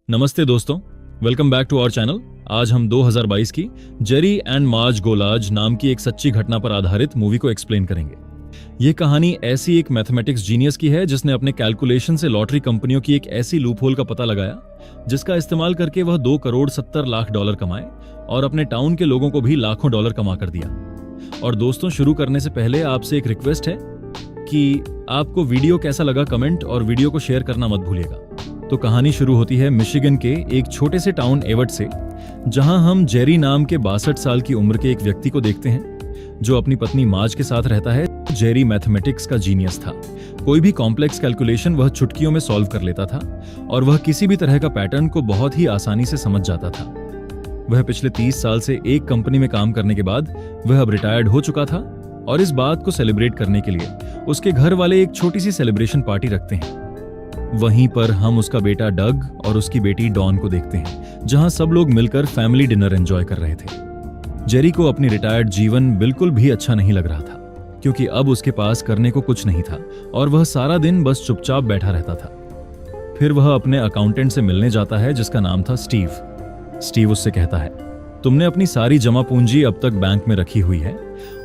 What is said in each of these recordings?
नमस्ते दोस्तों, welcome back to our channel. आज हम 2022 की जेरी एंड मार्ज गोलाज नाम की एक सच्ची घटना पर आधारित मूवी को एक्सप्लेन करेंगे। ये कहानी ऐसी एक मैथमेटिक्स जीनियस की है जिसने अपने कैलकुलेशन से लॉटरी कंपनियों की एक ऐसी लूपहोल का पता लगाया जिसका इस्तेमाल करके वह 2 करोड़ 70 लाख डॉलर कमाए और अपने टाउन के लोगों को भी लाखों डॉलर कमा कर दिया। और दोस्तों, शुरू करने से पहले आपसे एक रिक्वेस्ट है कि आपको वीडियो कैसा लगा कमेंट और वीडियो को शेयर करना मत भूलिएगा। तो कहानी शुरू होती है मिशिगन के एक छोटे से टाउन एवर्ट से, जहां हम जेरी नाम के 62 साल की उम्र के एक व्यक्ति को देखते हैं जो अपनी पत्नी मार्ज के साथ रहता है। जेरी मैथमेटिक्स का जीनियस था। कोई भी कॉम्प्लेक्स कैलकुलेशन वह चुटकियों में सॉल्व कर लेता था और वह किसी भी तरह का पैटर्न को बहुत ही आसानी से समझ जाता था। वह पिछले 30 साल से एक कंपनी में काम करने के बाद वह अब रिटायर्ड हो चुका था और इस बात को सेलिब्रेट करने के लिए उसके घर वाले एक छोटी सी सेलिब्रेशन पार्टी रखते हैं। वहीं पर हम उसका बेटा डग और उसकी बेटी डॉन को देखते हैं, जहां सब लोग मिलकर फैमिली डिनर एंजॉय कर रहे थे। जेरी को अपनी रिटायर्ड जीवन बिल्कुल भी अच्छा नहीं लग रहा था, क्योंकि अब उसके पास करने को कुछ नहीं था और वह सारा दिन बस चुपचाप बैठा रहता था। फिर वह अपने अकाउंटेंट से मिलने जाता है जिसका नाम था स्टीव। स्टीव उससे कहता है, तुमने अपनी सारी जमा पूंजी अब तक बैंक में रखी हुई है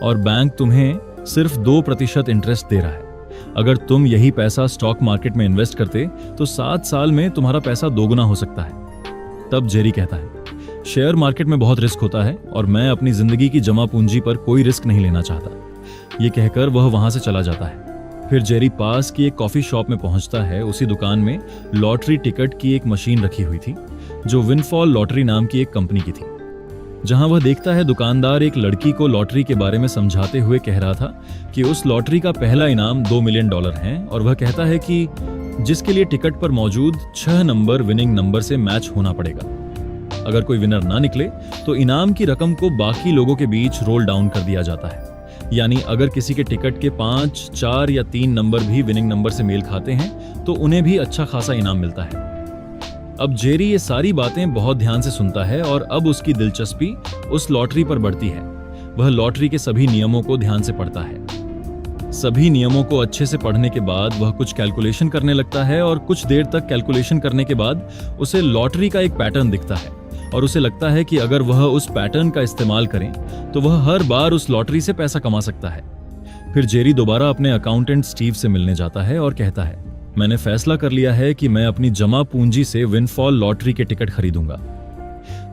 और बैंक तुम्हें सिर्फ 2% इंटरेस्ट दे रहा है। अगर तुम यही पैसा स्टॉक मार्केट में इन्वेस्ट करते तो 7 साल में तुम्हारा पैसा दोगुना हो सकता है। तब जेरी कहता है, शेयर मार्केट में बहुत रिस्क होता है और मैं अपनी जिंदगी की जमा पूंजी पर कोई रिस्क नहीं लेना चाहता। ये कहकर वह वहां से चला जाता है। फिर जेरी पास की एक कॉफी शॉप में पहुंचता है। उसी दुकान में लॉटरी टिकट की एक मशीन रखी हुई थी जो विनफॉल लॉटरी नाम की एक कंपनी की थी। जहां वह देखता है दुकानदार एक लड़की को लॉटरी के बारे में समझाते हुए कह रहा था कि उस लॉटरी का पहला इनाम $2 मिलियन है और वह कहता है कि जिसके लिए टिकट पर मौजूद 6 नंबर विनिंग नंबर से मैच होना पड़ेगा। अगर कोई विनर ना निकले तो इनाम की रकम को बाकी लोगों के बीच रोल डाउन कर दिया जाता है। यानी अगर किसी के टिकट के 5, 4 या 3 नंबर भी विनिंग नंबर से मेल खाते हैं तो उन्हें भी अच्छा खासा इनाम मिलता है। अब जेरी ये सारी बातें बहुत ध्यान से सुनता है और अब उसकी दिलचस्पी उस लॉटरी पर बढ़ती है। वह लॉटरी के सभी नियमों को ध्यान से पढ़ता है। सभी नियमों को अच्छे से पढ़ने के बाद वह कुछ कैलकुलेशन करने लगता है और कुछ देर तक कैलकुलेशन करने के बाद उसे लॉटरी का एक पैटर्न दिखता है और उसे लगता है कि अगर वह उस पैटर्न का इस्तेमाल करें तो वह हर बार उस लॉटरी से पैसा कमा सकता है। फिर जेरी दोबारा अपने अकाउंटेंट स्टीव से मिलने जाता है और कहता है, मैंने फैसला कर लिया है कि मैं अपनी जमा पूंजी से विनफॉल लॉटरी के टिकट खरीदूंगा।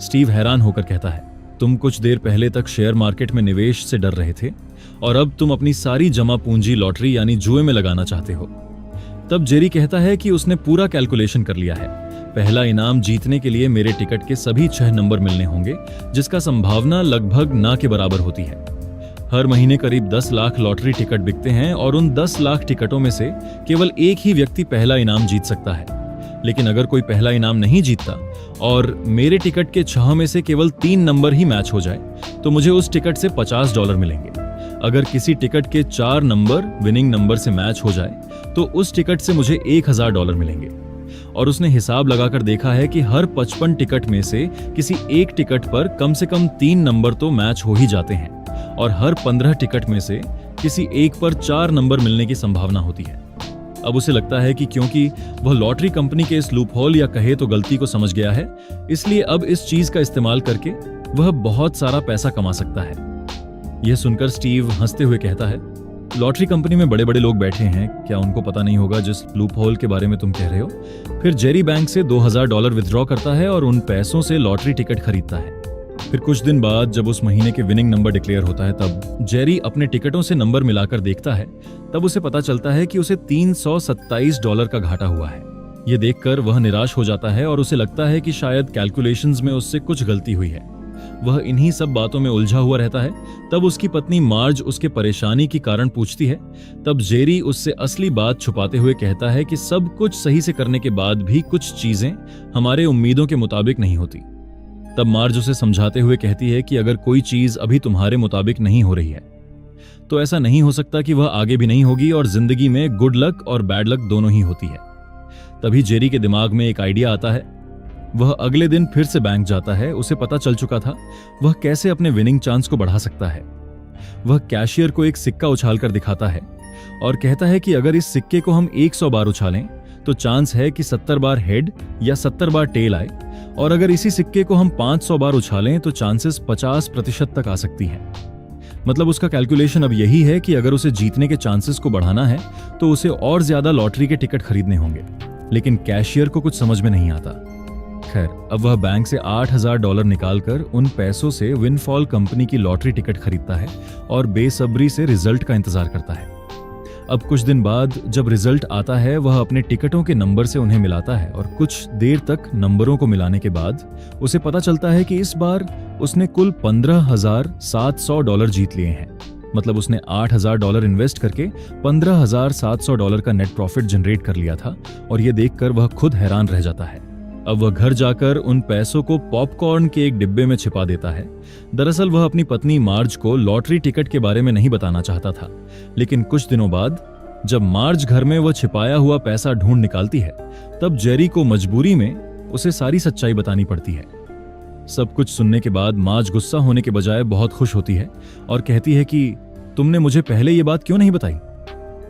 स्टीव हैरान होकर कहता है, तुम कुछ देर पहले तक शेयर मार्केट में निवेश से डर रहे थे और अब तुम अपनी सारी जमा पूंजी लॉटरी यानी जुए में लगाना चाहते हो। तब जेरी कहता है कि उसने पूरा कैलकुलेशन कर लिया है। पहला इनाम जीतने के लिए मेरे टिकट के सभी 6 नंबर मिलने होंगे, जिसका संभावना लगभग ना के बराबर होती है। हर महीने करीब 10 लाख लॉटरी टिकट बिकते हैं और उन 10 लाख टिकटों में से केवल एक ही व्यक्ति पहला इनाम जीत सकता है। लेकिन अगर कोई पहला इनाम नहीं जीतता और मेरे टिकट के 6 में से केवल 3 नंबर ही मैच हो जाए तो मुझे उस टिकट से $50 मिलेंगे। अगर किसी टिकट के 4 नंबर विनिंग नंबर से मैच हो जाए तो उस टिकट से मुझे $1000 मिलेंगे। और उसने हिसाब लगाकर देखा है कि हर 55 टिकट में से किसी एक टिकट पर कम से कम 3 नंबर तो मैच हो ही जाते हैं और हर 15 टिकट में से किसी एक पर 4 नंबर मिलने की संभावना होती है। अब उसे लगता है कि क्योंकि वह लॉटरी कंपनी के इस लूपहोल या कहे तो गलती को समझ गया है, इसलिए अब इस चीज का इस्तेमाल करके वह बहुत सारा पैसा कमा सकता है। यह सुनकर स्टीव हंसते हुए कहता है, लॉटरी कंपनी में बड़े बड़े लोग बैठे हैं, क्या उनको पता नहीं होगा जिस लूपहोल के बारे में तुम कह रहे हो? फिर जेरी बैंक से $2000 विथड्रॉ करता है और उन पैसों से लॉटरी टिकट खरीदता है। फिर कुछ दिन बाद जब उस महीने के विनिंग नंबर डिक्लेयर होता है तब जेरी अपने टिकटों से नंबर मिलाकर देखता है। तब उसे पता चलता है कि उसे $327 का घाटा हुआ है। ये देखकर वह निराश हो जाता है और उसे लगता है कि शायद कैलकुलेशंस में उससे कुछ गलती हुई है। वह इन्हीं सब बातों में उलझा हुआ रहता है। तब उसकी पत्नी मार्ज उसके परेशानी की कारण पूछती है। तब जेरी उससे असली बात छुपाते हुए कहता है कि सब कुछ सही से करने के बाद भी कुछ चीजें हमारे उम्मीदों के मुताबिक नहीं होती। तब मार्ज उसे समझाते हुए कहती है कि अगर कोई चीज अभी तुम्हारे मुताबिक नहीं हो रही है तो ऐसा नहीं हो सकता कि वह आगे भी नहीं होगी और जिंदगी में गुड लक और बैड लक दोनों ही होती है। तभी जेरी के दिमाग में एक आइडिया आता है। वह अगले दिन फिर से बैंक जाता है। उसे पता चल चुका था वह कैसे अपने विनिंग चांस को बढ़ा सकता है। वह कैशियर को एक सिक्का उछाल कर दिखाता है और कहता है कि अगर इस सिक्के को हम 100 बार उछालें तो चांस है कि 70 बार हेड या 70 बार टेल आए, और अगर इसी सिक्के को हम 500 बार उछालें तो चांसेस 50% तक आ सकती हैं। मतलब उसका कैलकुलेशन अब यही है कि अगर उसे जीतने के चांसेस को बढ़ाना है तो उसे और ज्यादा लॉटरी के टिकट खरीदने होंगे। लेकिन कैशियर को कुछ समझ में नहीं आता। खैर, अब वह बैंक से $8,000 निकालकर उन पैसों से विनफॉल कंपनी की लॉटरी टिकट खरीदता है और बेसब्री से रिजल्ट का इंतजार करता है। अब कुछ दिन बाद जब रिजल्ट आता है, वह अपने टिकटों के नंबर से उन्हें मिलाता है और कुछ देर तक नंबरों को मिलाने के बाद उसे पता चलता है कि इस बार उसने कुल $15,700 जीत लिए हैं। मतलब उसने $8,000 इन्वेस्ट करके $15,700 का नेट प्रॉफिट जनरेट कर लिया था, और यह देखकर वह खुद हैरान रह जाता है। अब वह घर जाकर उन पैसों को पॉपकॉर्न के एक डिब्बे में छिपा देता है। दरअसल वह अपनी पत्नी मार्ज को लॉटरी टिकट के बारे में नहीं बताना चाहता था, लेकिन कुछ दिनों बाद जब मार्ज घर में वह छिपाया हुआ पैसा ढूंढ निकालती है, तब जेरी को मजबूरी में उसे सारी सच्चाई बतानी पड़ती है। सब कुछ सुनने के बाद मार्ज गुस्सा होने के बजाय बहुत खुश होती है और कहती है कि तुमने मुझे पहले ये बात क्यों नहीं बताई?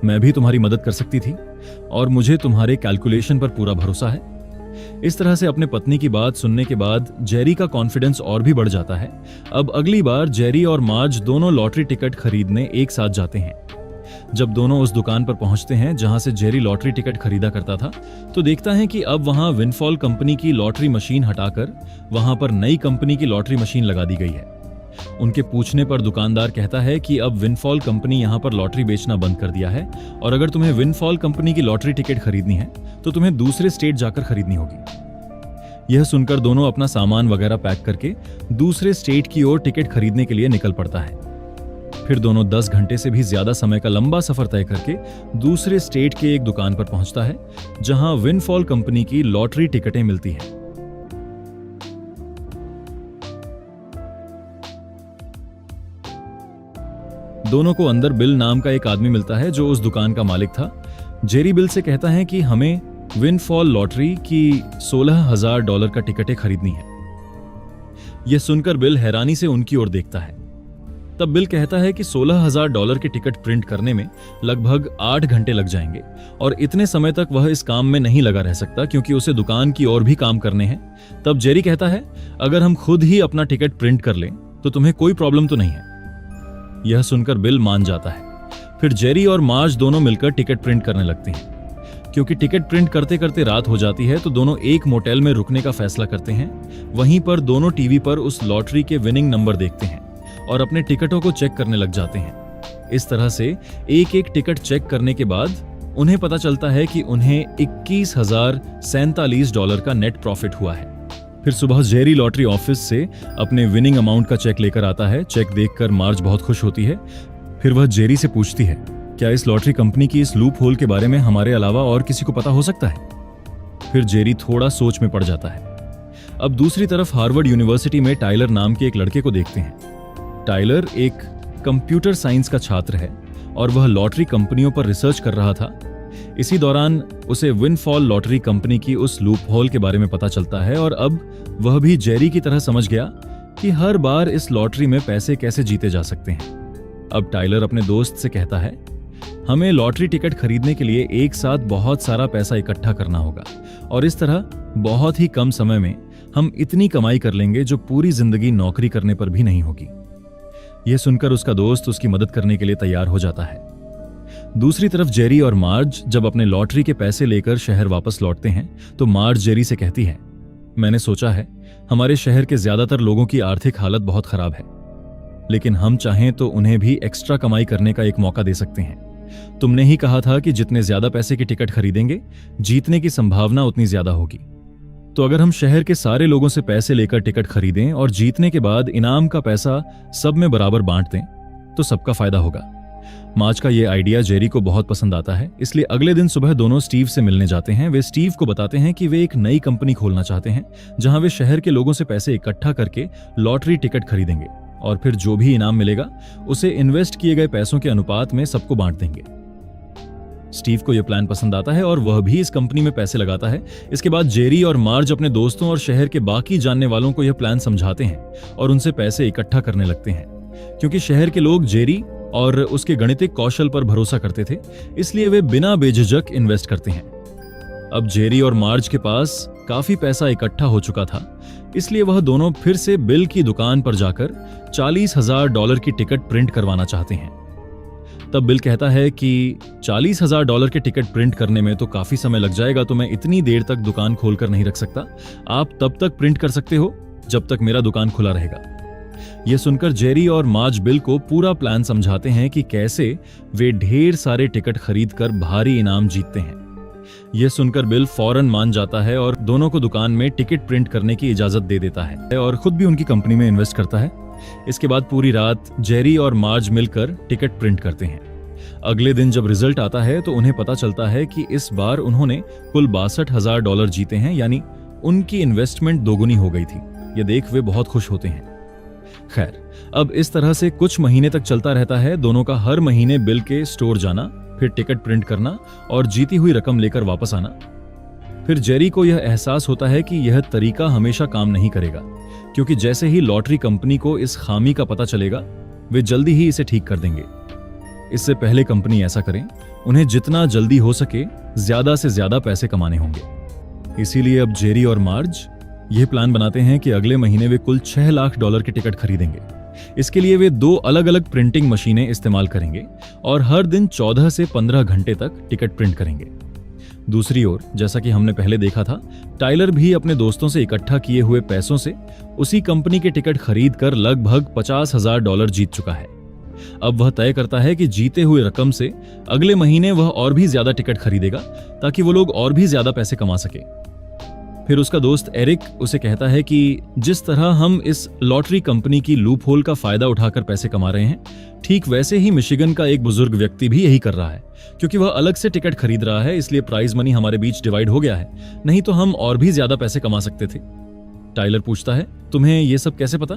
मैं भी तुम्हारी मदद कर सकती थी, और मुझे तुम्हारे कैलकुलेशन पर पूरा भरोसा है। इस तरह से अपने पत्नी की बात सुनने के बाद जेरी का कॉन्फिडेंस और भी बढ़ जाता है। अब अगली बार जेरी और मार्ज दोनों लॉटरी टिकट खरीदने एक साथ जाते हैं। जब दोनों उस दुकान पर पहुंचते हैं जहां से जेरी लॉटरी टिकट खरीदा करता था, तो देखता है कि अब वहां विनफॉल कंपनी की लॉटरी मशीन हटाकर वहां पर नई कंपनी की लॉटरी मशीन लगा दी गई है। उनके पूछने पर दुकानदार कहता है कि अब विनफॉल कंपनी यहां पर लॉटरी बेचना बंद कर दिया है, और अगर तुम्हें विनफॉल कंपनी की लॉटरी टिकट खरीदनी है तो तुम्हें दूसरे स्टेट जाकर खरीदनी होगी। यह सुनकर दोनों अपना सामान वगैरह पैक करके दूसरे स्टेट की ओर टिकट खरीदने के लिए निकल पड़ता है। फिर दोनों 10 घंटे से भी ज्यादा समय का लंबा सफर तय करके दूसरे स्टेट के एक दुकान पर पहुंचता है जहां विनफॉल कंपनी की लॉटरी टिकटें मिलती हैं। दोनों को अंदर बिल नाम का एक आदमी मिलता है जो उस दुकान का मालिक था। जेरी बिल से कहता है कि हमें विनफॉल लॉटरी की $16,000 का टिकटें खरीदनी है। यह सुनकर बिल हैरानी से उनकी ओर देखता है। तब बिल कहता है कि $16,000 के टिकट प्रिंट करने में लगभग 8 घंटे लग जाएंगे, और इतने समय तक वह इस काम में नहीं लगा रह सकता क्योंकि उसे दुकान की और भी काम करने हैं। तब जेरी कहता है, अगर हम खुद ही अपना टिकट प्रिंट कर लें तो तुम्हें कोई प्रॉब्लम तो नहीं है। यह सुनकर बिल मान जाता है। फिर जेरी और मार्ज दोनों मिलकर टिकट प्रिंट करने लगते हैं। क्योंकि टिकट प्रिंट करते करते रात हो जाती है, तो दोनों एक मोटेल में रुकने का फैसला करते हैं। वहीं पर दोनों टीवी पर उस लॉटरी के विनिंग नंबर देखते हैं और अपने टिकटों को चेक करने लग जाते हैं। इस तरह से एक एक टिकट चेक करने के बाद उन्हें पता चलता है कि उन्हें $21,047 का नेट प्रॉफिट हुआ है। फिर सुबह जेरी लॉटरी ऑफिस से अपने विनिंग अमाउंट का चेक लेकर आता है। चेक देखकर मार्ज बहुत खुश होती है। फिर वह जेरी से पूछती है, क्या इस लॉटरी कंपनी की इस लूप होल के बारे में हमारे अलावा और किसी को पता हो सकता है? फिर जेरी थोड़ा सोच में पड़ जाता है। अब दूसरी तरफ हार्वर्ड यूनिवर्सिटी में टाइलर नाम के एक लड़के को देखते हैं। टाइलर एक कंप्यूटर साइंस का छात्र है और वह लॉटरी कंपनियों पर रिसर्च कर रहा था। इसी दौरान उसे विनफॉल लॉटरी कंपनी की उस लूप होल के बारे में पता चलता है, और अब वह भी जेरी की तरह समझ गया कि हर बार इस लॉटरी में पैसे कैसे जीते जा सकते हैं। अब टाइलर अपने दोस्त से कहता है, हमें लॉटरी टिकट खरीदने के लिए एक साथ बहुत सारा पैसा इकट्ठा करना होगा, और इस तरह बहुत ही कम समय में हम इतनी कमाई कर लेंगे जो पूरी जिंदगी नौकरी करने पर भी नहीं होगी। यह सुनकर उसका दोस्त उसकी मदद करने के लिए तैयार हो जाता है। दूसरी तरफ जेरी और मार्ज जब अपने लॉटरी के पैसे लेकर शहर वापस लौटते हैं, तो मार्ज जेरी से कहती है, मैंने सोचा है हमारे शहर के ज्यादातर लोगों की आर्थिक हालत बहुत खराब है, लेकिन हम चाहें तो उन्हें भी एक्स्ट्रा कमाई करने का एक मौका दे सकते हैं। तुमने ही कहा था कि जितने ज्यादा पैसे के टिकट खरीदेंगे, जीतने की संभावना उतनी ज्यादा होगी। तो अगर हम शहर के सारे लोगों से पैसे लेकर टिकट खरीदें और जीतने के बाद इनाम का पैसा सब में बराबर बांट दें, तो सबका फायदा होगा। मार्ज का यह आइडिया जेरी को बहुत पसंद आता है, इसलिए अगले दिन सुबह दोनों स्टीव से मिलने जाते हैं। वे स्टीव को बताते हैं कि वे एक नई कंपनी खोलना चाहते हैं जहां वे शहर के लोगों से पैसे इकट्ठा करके लॉटरी टिकट खरीदेंगे, और फिर जो भी इनाम मिलेगा उसे इन्वेस्ट किए गए पैसों के अनुपात में सबको बांट देंगे। स्टीव को यह प्लान पसंद आता है और वह भी इस कंपनी में पैसे लगाता है। इसके बाद जेरी और मार्ज अपने दोस्तों और शहर के बाकी जानने वालों को यह प्लान समझाते हैं और उनसे पैसे इकट्ठा करने लगते हैं। क्योंकि शहर के लोग जेरी और उसके गणितिक कौशल पर भरोसा करते थे, इसलिए वे बिना बेझिझक इन्वेस्ट करते हैं। अब जेरी और मार्ज के पास काफी पैसा इकट्ठा हो चुका था, इसलिए वह दोनों फिर से बिल की दुकान पर जाकर $40,000 की टिकट प्रिंट करवाना चाहते हैं। तब बिल कहता है कि $40,000 के टिकट प्रिंट करने में तो काफी समय लग जाएगा, तो मैं इतनी देर तक दुकान खोलकर नहीं रख सकता। आप तब तक प्रिंट कर सकते हो जब तक मेरा दुकान खुला रहेगा। यह सुनकर जेरी और मार्ज बिल को पूरा प्लान समझाते हैं कि कैसे वे ढेर सारे टिकट खरीदकर भारी इनाम जीतते हैं। यह सुनकर बिल फौरन मान जाता है और दोनों को दुकान में टिकट प्रिंट करने की इजाजत दे देता है और खुद भी उनकी कंपनी में इन्वेस्ट करता है। इसके बाद पूरी रात जेरी और मार्ज मिलकर टिकट प्रिंट करते हैं। अगले दिन जब रिजल्ट आता है तो उन्हें पता चलता है कि इस बार उन्होंने कुल $62,000 जीते हैं, यानी उनकी इन्वेस्टमेंट दोगुनी हो गई थी। यह देख वे बहुत खुश होते हैं। खैर, अब इस तरह से कुछ महीने तक चलता रहता है। दोनों का हर महीने बिल के स्टोर जाना, फिर टिकट प्रिंट करना और जीती हुई रकम लेकर वापस आना। फिर जेरी को यह एहसास होता है कि यह तरीका हमेशा काम नहीं करेगा, क्योंकि जैसे ही लॉटरी कंपनी को इस खामी का पता चलेगा, वे जल्दी ही इसे ठीक कर देंगे। इससे पहले कंपनी ऐसा करें, उन्हें जितना जल्दी हो सके ज्यादा से ज्यादा पैसे कमाने होंगे। इसीलिए अब जेरी और मार्ज यह प्लान बनाते हैं कि अगले महीने वे कुल $6 लाख के टिकट खरीदेंगे। इसके लिए वे 2 अलग-अलग प्रिंटिंग मशीनें इस्तेमाल करेंगे और हर दिन 14 से 15 घंटे तक टिकट प्रिंट करेंगे। दूसरी ओर, जैसा कि हमने पहले देखा था, टाइलर भी अपने दोस्तों से इकट्ठा किए हुए पैसों से उसी कंपनी के टिकट खरीदकर लगभग $50,000 जीत चुका है। अब वह तय करता है कि जीते हुए रकम से अगले महीने वह और भी ज्यादा टिकट खरीदेगा, ताकि वो लोग और भी ज्यादा पैसे कमा सके। फिर उसका दोस्त एरिक उसे कहता है कि जिस तरह हम इस लॉटरी कंपनी की लूप होल का फायदा उठाकर पैसे कमा रहे हैं, ठीक वैसे ही मिशिगन का एक बुजुर्ग व्यक्ति भी यही कर रहा है। क्योंकि वह अलग से टिकट खरीद रहा है, इसलिए प्राइज मनी हमारे बीच डिवाइड हो गया है, नहीं तो हम और भी ज्यादा पैसे कमा सकते थे। टाइलर पूछता है, तुम्हें यह सब कैसे पता?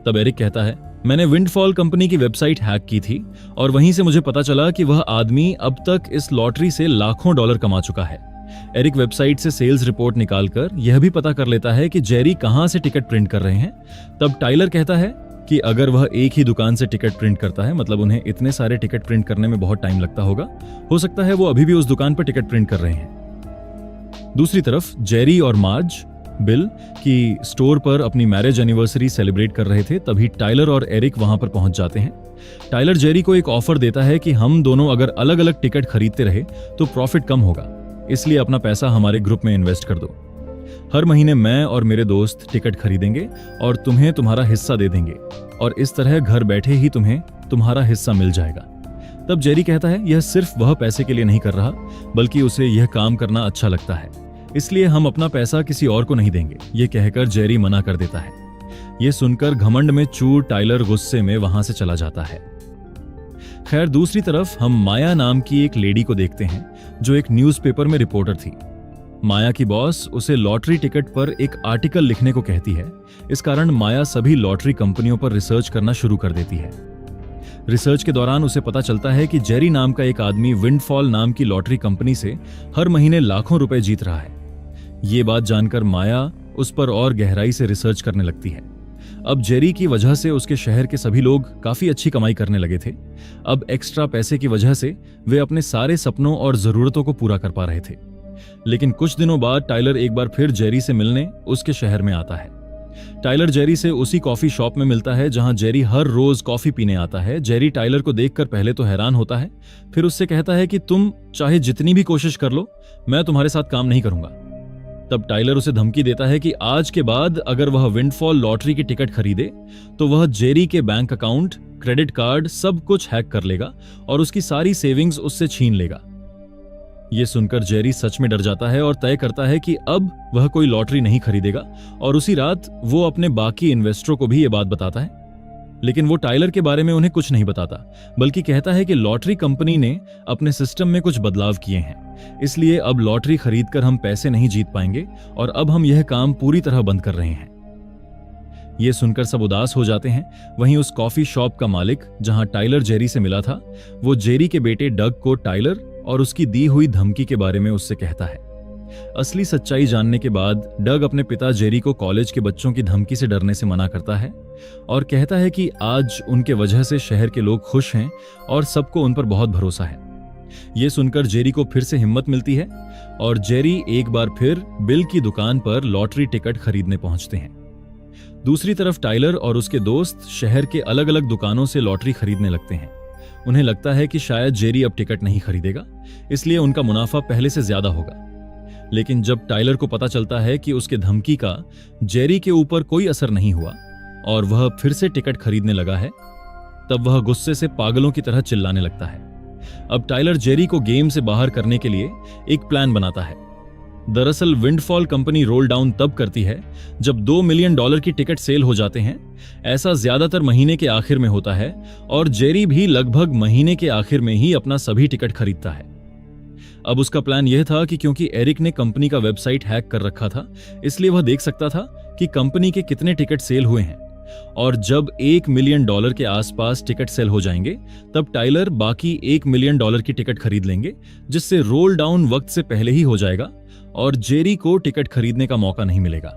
तब एरिक कहता है, मैंने विंडफॉल कंपनी की वेबसाइट हैक की थी और वहीं से मुझे पता चला कि वह आदमी अब तक इस लॉटरी से लाखों डॉलर कमा चुका है। एरिक वेबसाइट से सेल्स रिपोर्ट निकालकर यह भी पता कर लेता है कि जेरी कहां से टिकट प्रिंट कर रहे हैं। तब टाइलर कहता है कि अगर वह एक ही दुकान से टिकट प्रिंट करता है, मतलब उन्हें इतने सारे टिकट प्रिंट करने में बहुत टाइम लगता होगा, हो सकता है वो अभी भी उस दुकान पर टिकट प्रिंट कर रहे हैं। दूसरी तरफ जेरी और मार्ज बिल की स्टोर पर अपनी मैरिज एनिवर्सरी सेलिब्रेट कर रहे थे। तभी टाइलर और एरिक वहां पर पहुंच जाते हैं। टाइलर जेरी को एक ऑफर देता है कि हम दोनों अगर अलग अलग टिकट खरीदते रहे तो प्रॉफिट कम होगा, इसलिए अपना पैसा हमारे ग्रुप में इन्वेस्ट कर दो। हर महीने मैं और मेरे दोस्त टिकट खरीदेंगे और तुम्हें तुम्हारा हिस्सा दे देंगे, और इस तरह घर बैठे ही तुम्हें तुम्हारा हिस्सा मिल जाएगा। तब जेरी कहता है यह सिर्फ वह पैसे के लिए नहीं कर रहा, बल्कि उसे यह काम करना अच्छा लगता है, इसलिए हम अपना पैसा किसी और को नहीं देंगे। यह कहकर जेरी मना कर देता है। यह सुनकर घमंड में चूर टाइलर गुस्से में वहां से चला जाता है। खैर, दूसरी तरफ हम माया नाम की एक लेडी को देखते हैं जो एक न्यूज़पेपर में रिपोर्टर थी। माया की बॉस उसे लॉटरी टिकट पर एक आर्टिकल लिखने को कहती है। इस कारण माया सभी लॉटरी कंपनियों पर रिसर्च करना शुरू कर देती है। रिसर्च के दौरान उसे पता चलता है कि जेरी नाम का एक आदमी विंडफॉल नाम की लॉटरी कंपनी से हर महीने लाखों रुपए जीत रहा है। ये बात जानकर माया उस पर और गहराई से रिसर्च करने लगती है। अब जेरी की वजह से उसके शहर के सभी लोग काफी अच्छी कमाई करने लगे थे। अब एक्स्ट्रा पैसे की वजह से वे अपने सारे सपनों और जरूरतों को पूरा कर पा रहे थे। लेकिन कुछ दिनों बाद टाइलर एक बार फिर जेरी से मिलने उसके शहर में आता है। टाइलर जेरी से उसी कॉफी शॉप में मिलता है जहां जेरी हर रोज कॉफी पीने आता है। जेरी टाइलर को देखकर पहले तो हैरान होता है, फिर उससे कहता है कि तुम चाहे जितनी भी कोशिश कर लो, मैं तुम्हारे साथ काम नहीं करूंगा। तब टाइलर उसे धमकी देता है कि आज के बाद अगर वह विंडफॉल लॉटरी की टिकट खरीदे तो वह जेरी के बैंक अकाउंट, क्रेडिट कार्ड सब कुछ हैक कर लेगा और उसकी सारी सेविंग्स उससे छीन लेगा। यह सुनकर जेरी सच में डर जाता है और तय करता है कि अब वह कोई लॉटरी नहीं खरीदेगा, और उसी रात वो अपने बाकी इन्वेस्टरों को भी यह बात बताता है। लेकिन वो टाइलर के बारे में उन्हें कुछ नहीं बताता, बल्कि कहता है कि लॉटरी कंपनी ने अपने सिस्टम में कुछ बदलाव किए हैं, इसलिए अब लॉटरी खरीदकर हम पैसे नहीं जीत पाएंगे और अब हम यह काम पूरी तरह बंद कर रहे हैं। यह सुनकर सब उदास हो जाते हैं। वहीं उस कॉफी शॉप का मालिक, जहां टाइलर जेरी से मिला था, वो जेरी के बेटे डग को टाइलर और उसकी दी हुई धमकी के बारे में उससे कहता है। असली सच्चाई जानने के बाद डग अपने पिता जेरी को कॉलेज के बच्चों की धमकी से डरने से मना करता है और कहता है कि आज उनके वजह से शहर के लोग खुश हैं और सबको उन पर बहुत भरोसा है। ये सुनकर जेरी को फिर से हिम्मत मिलती है और जेरी एक बार फिर बिल की दुकान पर लॉटरी टिकट खरीदने पहुंचते हैं। दूसरी तरफ टाइलर और उसके दोस्त शहर के अलग अलग दुकानों से लॉटरी खरीदने लगते हैं। उन्हें लगता है कि शायद जेरी अब टिकट नहीं खरीदेगा, इसलिए उनका मुनाफा पहले से ज्यादा होगा। लेकिन जब टाइलर को पता चलता है कि उसके धमकी का जेरी के ऊपर कोई असर नहीं हुआ और वह फिर से टिकट खरीदने लगा है, तब वह गुस्से से पागलों की तरह चिल्लाने लगता है। अब टाइलर जेरी को गेम से बाहर करने के लिए एक प्लान बनाता है। दरअसल विंडफॉल कंपनी रोल डाउन तब करती है जब $2 मिलियन की टिकट सेल हो जाते हैं। ऐसा ज्यादातर महीने के आखिर में होता है और जेरी भी लगभग महीने के आखिर में ही अपना सभी टिकट खरीदता है। अब उसका प्लान यह था कि क्योंकि एरिक ने कंपनी का वेबसाइट हैक कर रखा था, इसलिए वह देख सकता था कि कंपनी के कितने टिकट सेल हुए हैं, और जब $1 मिलियन के आसपास टिकट सेल हो जाएंगे तब टाइलर बाकी $1 मिलियन की टिकट खरीद लेंगे, जिससे रोल डाउन वक्त से पहले ही हो जाएगा और जेरी को टिकट खरीदने का मौका नहीं मिलेगा।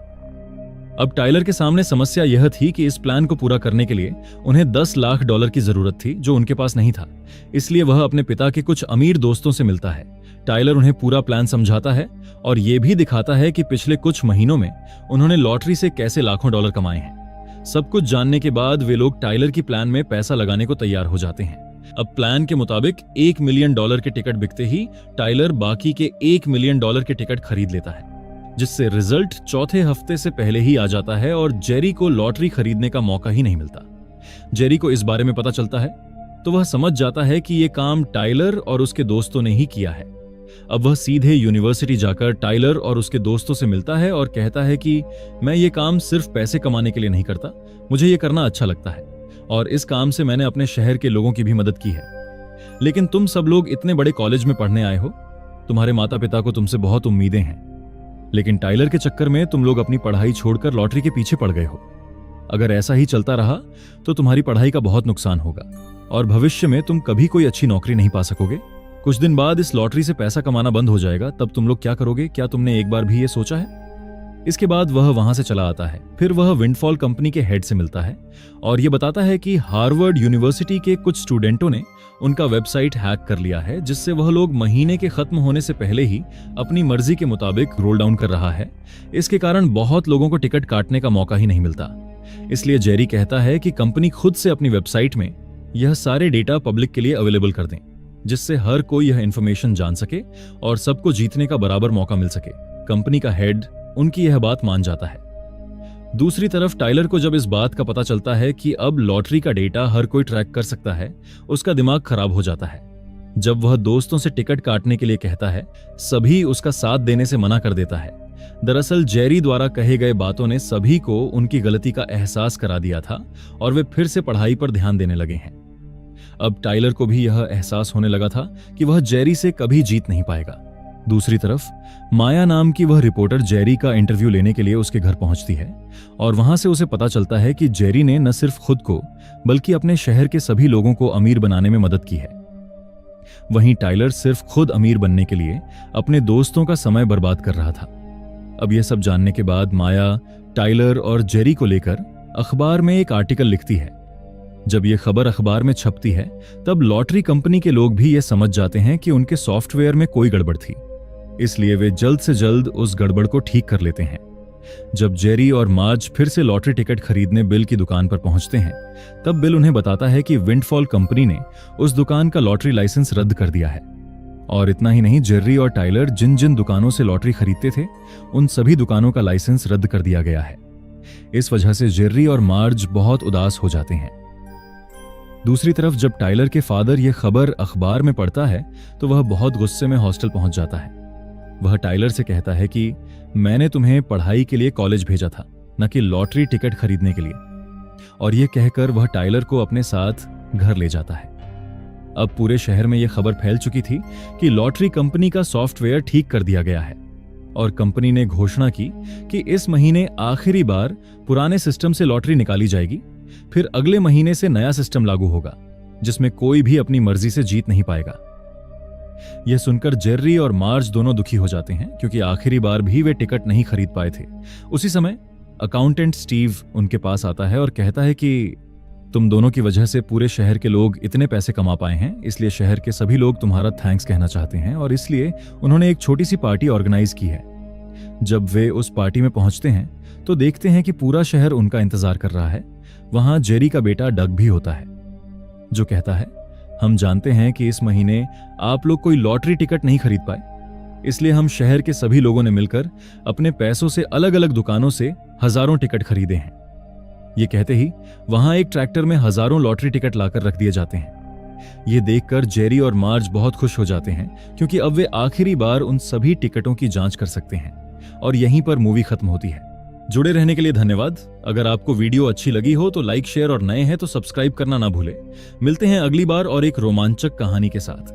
अब टाइलर के सामने समस्या यह थी कि इस प्लान को पूरा करने के लिए उन्हें $10 लाख की जरूरत थी, जो उनके पास नहीं था। इसलिए वह अपने पिता के कुछ अमीर दोस्तों से मिलता है। टाइलर उन्हें पूरा प्लान समझाता है और यह भी दिखाता है कि पिछले कुछ महीनों में उन्होंने लॉटरी से कैसे लाखों डॉलर कमाए हैं। सब कुछ जानने के बाद वे लोग टाइलर की प्लान में पैसा लगाने को तैयार हो जाते हैं। अब प्लान के मुताबिक $1 मिलियन के टिकट बिकते ही टाइलर बाकी के $1 मिलियन के टिकट खरीद लेता है, जिससे रिजल्ट चौथे हफ्ते से पहले ही आ जाता है और जेरी को लॉटरी खरीदने का मौका ही नहीं मिलता। जेरी को इस बारे में पता चलता है तो वह समझ जाता है कि यह काम टाइलर और उसके दोस्तों ने ही किया है। अब वह सीधे यूनिवर्सिटी जाकर टाइलर और उसके दोस्तों से मिलता है और कहता है कि मैं ये काम सिर्फ पैसे कमाने के लिए नहीं करता, मुझे ये करना अच्छा लगता है और इस काम से मैंने अपने शहर के लोगों की भी मदद की है। लेकिन तुम सब लोग इतने बड़े कॉलेज में पढ़ने आए हो, तुम्हारे माता पिता को तुमसे बहुत उम्मीदें हैं, लेकिन टाइलर के चक्कर में तुम लोग अपनी पढ़ाई छोड़कर लॉटरी के पीछे पड़ गए हो। अगर ऐसा ही चलता रहा तो तुम्हारी पढ़ाई का बहुत नुकसान होगा और भविष्य में तुम कभी कोई अच्छी नौकरी नहीं पा सकोगे। कुछ दिन बाद इस लॉटरी से पैसा कमाना बंद हो जाएगा, तब तुम लोग क्या करोगे? क्या तुमने एक बार भी ये सोचा है? इसके बाद वह वहां से चला आता है। फिर वह विंडफॉल कंपनी के हेड से मिलता है और यह बताता है कि हार्वर्ड यूनिवर्सिटी के कुछ स्टूडेंटों ने उनका वेबसाइट हैक कर लिया है, जिससे वह लोग महीने के खत्म होने से पहले ही अपनी मर्जी के मुताबिक रोल डाउन कर रहा है। इसके कारण बहुत लोगों को टिकट काटने का मौका ही नहीं मिलता। इसलिए जेरी कहता है कि कंपनी खुद से अपनी वेबसाइट में यह सारे डेटा पब्लिक के लिए अवेलेबल कर दें, जिससे हर कोई यह इंफॉर्मेशन जान सके और सबको जीतने का बराबर मौका मिल सके। कंपनी का हेड उनकी यह बात मान जाता है। दूसरी तरफ टाइलर को जब इस बात का पता चलता है कि अब लॉटरी का डेटा हर कोई ट्रैक कर सकता है, उसका दिमाग खराब हो जाता है। जब वह दोस्तों से टिकट काटने के लिए कहता है, सभी उसका साथ देने से मना कर देता है। दरअसल जेरी द्वारा कहे गए बातों ने सभी को उनकी गलती का एहसास करा दिया था और वे फिर से पढ़ाई पर ध्यान देने लगे हैं। अब टाइलर को भी यह एहसास होने लगा था कि वह जेरी से कभी जीत नहीं पाएगा। दूसरी तरफ माया नाम की वह रिपोर्टर जेरी का इंटरव्यू लेने के लिए उसके घर पहुंचती है और वहां से उसे पता चलता है कि जेरी ने न सिर्फ खुद को बल्कि अपने शहर के सभी लोगों को अमीर बनाने में मदद की है। वहीं टाइलर सिर्फ खुद अमीर बनने के लिए अपने दोस्तों का समय बर्बाद कर रहा था। अब यह सब जानने के बाद माया टाइलर और जेरी को लेकर अखबार में एक आर्टिकल लिखती है। जब यह खबर अखबार में छपती है तब लॉटरी कंपनी के लोग भी यह समझ जाते हैं कि उनके सॉफ्टवेयर में कोई गड़बड़ थी, इसलिए वे जल्द से जल्द उस गड़बड़ को ठीक कर लेते हैं। जब जेरी और मार्ज फिर से लॉटरी टिकट खरीदने बिल की दुकान पर पहुंचते हैं, तब बिल उन्हें बताता है कि विंडफॉल कंपनी ने उस दुकान का लॉटरी लाइसेंस रद्द कर दिया है। और इतना ही नहीं, जेरी और टाइलर जिन जिन दुकानों से लॉटरी खरीदते थे, उन सभी दुकानों का लाइसेंस रद्द कर दिया गया है। इस वजह से जेरी और मार्ज बहुत उदास हो जाते हैं। दूसरी तरफ जब टाइलर के फादर यह खबर अखबार में पढ़ता है तो वह बहुत गुस्से में हॉस्टल पहुंच जाता है। वह टाइलर से कहता है कि मैंने तुम्हें पढ़ाई के लिए कॉलेज भेजा था, न कि लॉटरी टिकट खरीदने के लिए। और यह कहकर वह टाइलर को अपने साथ घर ले जाता है। अब पूरे शहर में यह खबर फैल चुकी थी कि लॉटरी कंपनी का सॉफ्टवेयर ठीक कर दिया गया है और कंपनी ने घोषणा की कि इस महीने आखिरी बार पुराने सिस्टम से लॉटरी निकाली जाएगी, फिर अगले महीने से नया सिस्टम लागू होगा जिसमें कोई भी अपनी मर्जी से जीत नहीं पाएगा। यह सुनकर जेरी और मार्ज दोनों दुखी हो जाते हैं, क्योंकि आखिरी बार भी वे टिकट नहीं खरीद पाए थे। उसी समय अकाउंटेंट स्टीव उनके पास आता है और कहता है कि तुम दोनों की वजह से पूरे शहर के लोग इतने पैसे कमा पाए हैं, इसलिए शहर के सभी लोग तुम्हारा थैंक्स कहना चाहते हैं और इसलिए उन्होंने एक छोटी सी पार्टी ऑर्गेनाइज की है। जब वे उस पार्टी में पहुंचते हैं तो देखते हैं कि पूरा शहर उनका इंतजार कर रहा है। वहां जेरी का बेटा डग भी होता है, जो कहता है, हम जानते हैं कि इस महीने आप लोग कोई लॉटरी टिकट नहीं खरीद पाए, इसलिए हम शहर के सभी लोगों ने मिलकर अपने पैसों से अलग अलग दुकानों से हजारों टिकट खरीदे हैं। ये कहते ही वहां एक ट्रैक्टर में हजारों लॉटरी टिकट लाकर रख दिए जाते हैं। ये देखकर जेरी और मार्ज बहुत खुश हो जाते हैं, क्योंकि अब वे आखिरी बार उन सभी टिकटों की जांच कर सकते हैं। और यहीं पर मूवी खत्म होती है। जुड़े रहने के लिए धन्यवाद। अगर आपको वीडियो अच्छी लगी हो तो लाइक, शेयर और नए हैं तो सब्सक्राइब करना ना भूलें। मिलते हैं अगली बार और एक रोमांचक कहानी के साथ।